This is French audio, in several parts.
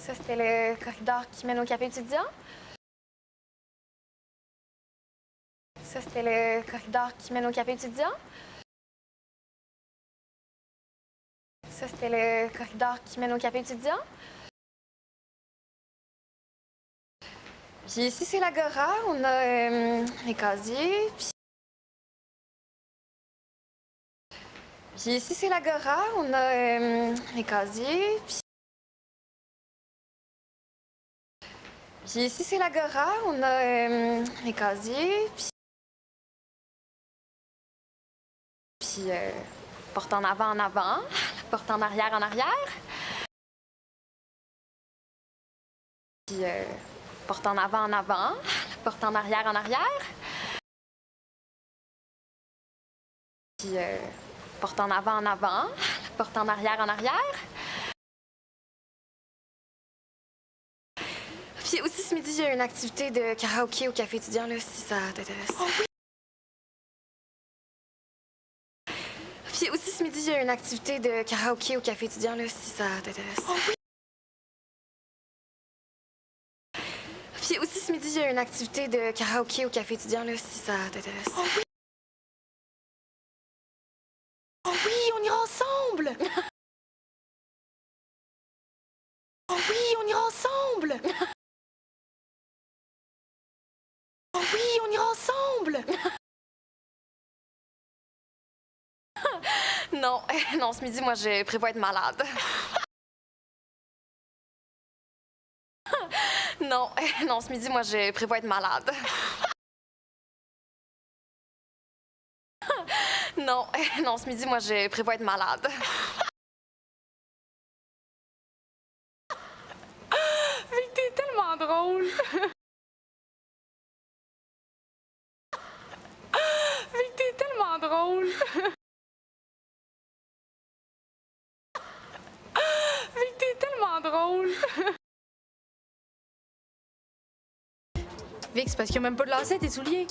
Ça, c'était le corridor qui mène au café étudiant. Ça, c'était le corridor qui mène au café étudiant. Ça, c'était le corridor qui mène au café étudiant. Puis ici, c'est l'Agora. On a les casiers. Puis ici, c'est l'Agora. On a les casiers. Puis ici, c'est l'Agora. On a les casiers. Puis porte en avant, la porte en arrière, en arrière. Puis porte en avant, la porte en arrière, en arrière. Puis porte en avant, la porte en arrière, en arrière. Puis aussi, ce midi, il y a une activité de karaoké au café étudiant, là, si ça t'intéresse. Oh oui! Puis aussi, ce midi, il y a une activité de karaoké au café étudiant, là, si ça t'intéresse. Oh oui! Puis aussi, ce midi, il y a une activité de karaoké au café étudiant, là, si ça t'intéresse. Oh oui! Oh oui, on ira ensemble! Oh oui, on ira ensemble! Oh oui, on ira ensemble! Non, non, ce midi, moi, je prévois être malade. Non, non, ce midi, moi, je prévois être malade. Non, non, ce midi, moi, je prévois être malade. Mais t'es tellement drôle! Mais t'es tellement drôle! Mais t'es tellement drôle! Vic, c'est parce qu'il n'y a même pas de lacets, tes souliers.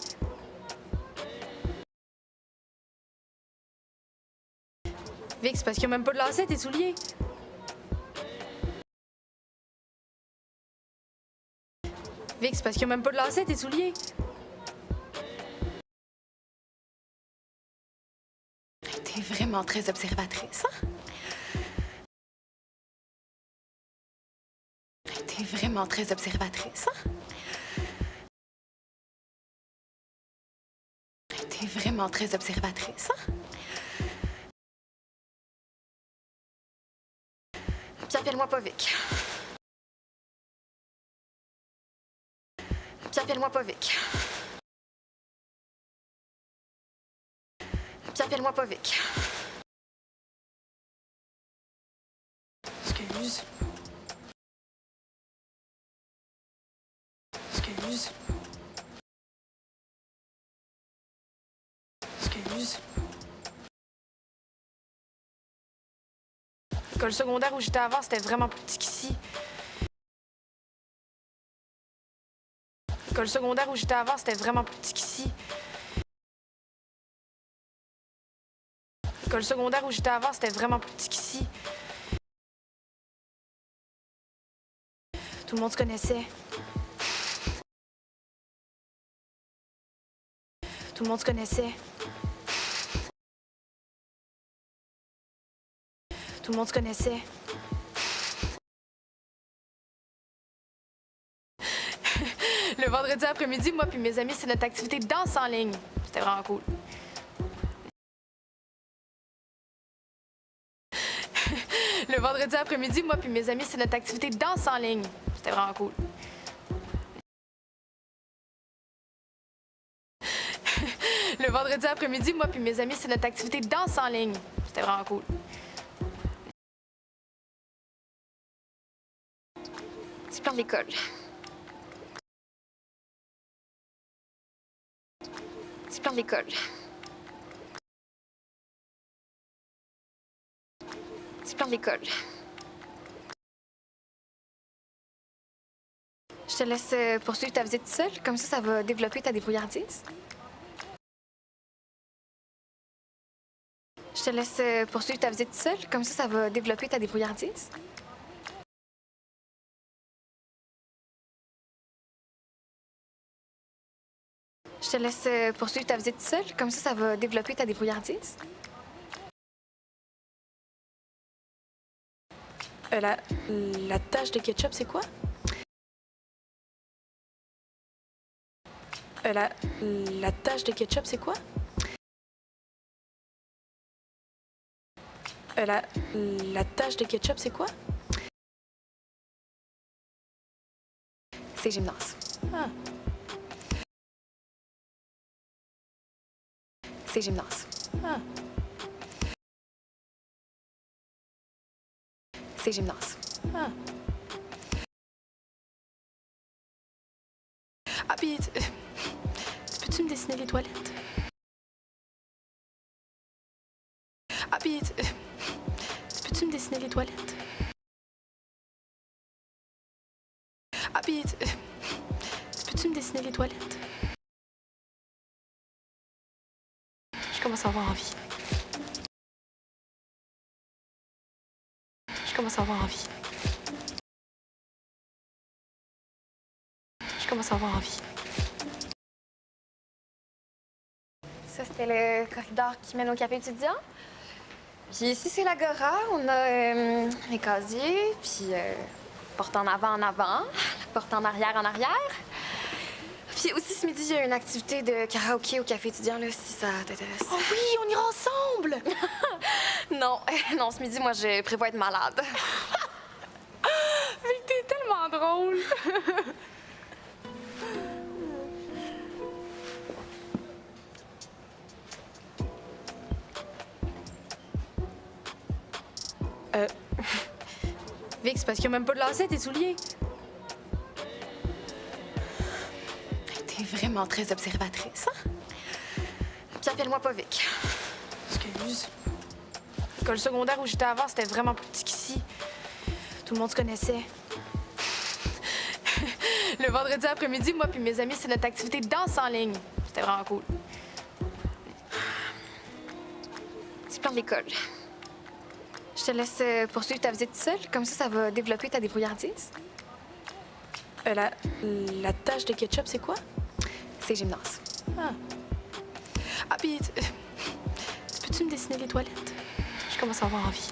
Vic, c'est parce qu'il n'y a même pas de lacets, tes souliers. Vic, c'est parce qu'il n'y a même pas de lacets, tes souliers. T'es vraiment très observatrice, hein? T'es vraiment très observatrice, hein? T'es vraiment très observatrice, hein? Puis appelle-moi pas Vic. Puis appelle-moi pas Vic. Puis appelle-moi pas Vic. Excuse. Excuse. Excuse. L'école secondaire où j'étais avant, c'était vraiment plus petit qu'ici. L'école secondaire où j'étais avant, c'était vraiment plus petit qu'ici. L'école secondaire où j'étais avant, c'était vraiment plus petit qu'ici. Tout le monde se connaissait. Tout le monde se connaissait. Tout le monde se connaissait. Le vendredi après-midi, moi puis mes amis, c'est notre activité de danse en ligne. C'était vraiment cool. Le vendredi après-midi, moi puis mes amis, c'est notre activité de danse en ligne. C'était vraiment cool. Le vendredi après-midi, moi puis mes amis, c'est notre activité de danse en ligne. C'était vraiment cool. C'est plein de l'école. C'est plein de l'école. C'est plein de l'école. Je te laisse poursuivre ta visite seule, comme ça va développer ta débrouillardise. Je te laisse poursuivre ta visite seule, comme ça va développer ta débrouillardise. Je te laisse poursuivre ta visite seule, comme ça va développer ta débrouillardise. La tache de ketchup, c'est quoi? La tache de ketchup, c'est quoi? La tache de ketchup, c'est quoi? C'est gymnase. Ah. C'est gymnase. Ah. C'est gymnase. Ah. Ah, puis, peux-tu me dessiner les toilettes? Ah, puis, peux-tu me dessiner les toilettes? Ah, puis, peux-tu me dessiner les toilettes? Je commence à avoir envie. Je commence à avoir envie. Je commence à avoir envie. Ça, c'était le corridor qui mène au café étudiant. Puis ici, c'est l'agora. On a les casiers, puis porte en avant, la porte en arrière. Puis aussi, ce midi, il y a une activité de karaoké au café étudiant, là, si ça t'intéresse. Oh oui, on ira ensemble! Non, non, ce midi, moi, je prévois être malade. Mais t'es tellement drôle! Vic, c'est parce qu'il n'y a même pas de lacets, tes souliers. T'es vraiment très observatrice, hein? Puis appelle-moi pas Vic. Excuse. L'école secondaire où j'étais avant, c'était vraiment plus petit qu'ici. Tout le monde se connaissait. Le vendredi après-midi, moi puis mes amis, c'est notre activité de danse en ligne. C'était vraiment cool. Tu plan de l'école. Je te laisse poursuivre ta visite seule, comme ça va développer ta débrouillardise. La tache de ketchup, c'est quoi? C'est gymnase. Ah. Ah, puis, peux-tu me dessiner les toilettes? Je commence à avoir envie.